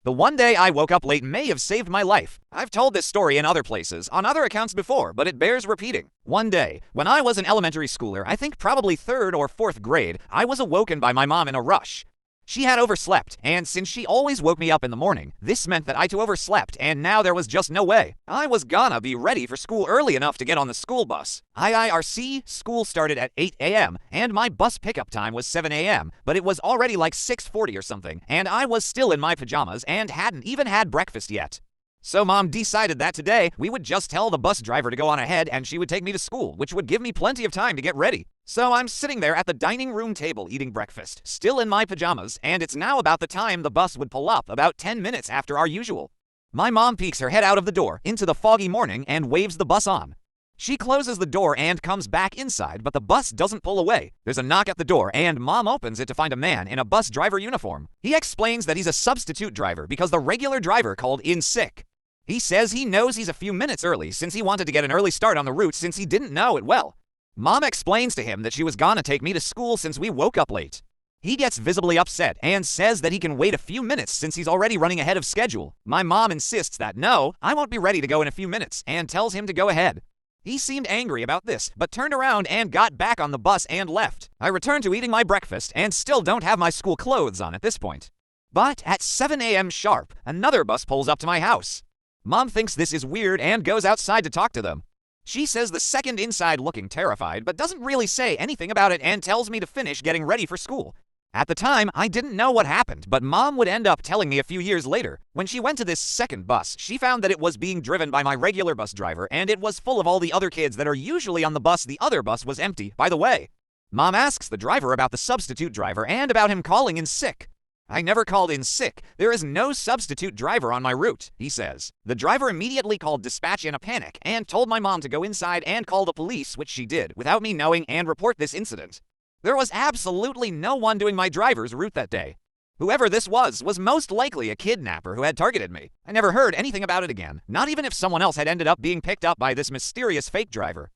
The one day I woke up late may have saved my life. I've told this story in other places, on other accounts before, but it bears repeating. One day, when I was an elementary schooler, I think probably 3rd or 4th grade, I was awoken by my mom in a rush. She had overslept, and since she always woke me up in the morning, this meant that I too overslept, and now there was just no way. I was gonna be ready for school early enough to get on the school bus. IIRC, school started at 8 a.m., and my bus pickup time was 7 a.m., but it was already like 6:40 or something, and I was still in my pajamas and hadn't even had breakfast yet. So Mom decided that today we would just tell the bus driver to go on ahead and she would take me to school, which would give me plenty of time to get ready. So I'm sitting there at the dining room table eating breakfast, still in my pajamas, and it's now about the time the bus would pull up, about 10 minutes after our usual. My mom peeks her head out of the door into the foggy morning and waves the bus on. She closes the door and comes back inside, but the bus doesn't pull away. There's a knock at the door, and Mom opens it to find a man in a bus driver uniform. He explains that he's a substitute driver because the regular driver called in sick. He says he knows he's a few minutes early since he wanted to get an early start on the route since he didn't know it well. Mom explains to him that she was gonna take me to school since we woke up late. He gets visibly upset and says that he can wait a few minutes since he's already running ahead of schedule. My mom insists that no, I won't be ready to go in a few minutes and tells him to go ahead. He seemed angry about this, but turned around and got back on the bus and left. I returned to eating my breakfast and still don't have my school clothes on at this point. But at 7 a.m. sharp, another bus pulls up to my house. Mom thinks this is weird and goes outside to talk to them. She says the second inside looking terrified, but doesn't really say anything about it and tells me to finish getting ready for school. At the time, I didn't know what happened, but Mom would end up telling me a few years later. When she went to this second bus, she found that it was being driven by my regular bus driver, and it was full of all the other kids that are usually on the bus. The other bus was empty, by the way. Mom asks the driver about the substitute driver and about him calling in sick. I never called in sick. There is no substitute driver on my route, he says. The driver immediately called dispatch in a panic and told my mom to go inside and call the police, which she did, without me knowing, and report this incident. There was absolutely no one doing my driver's route that day. Whoever this was most likely a kidnapper who had targeted me. I never heard anything about it again, not even if someone else had ended up being picked up by this mysterious fake driver.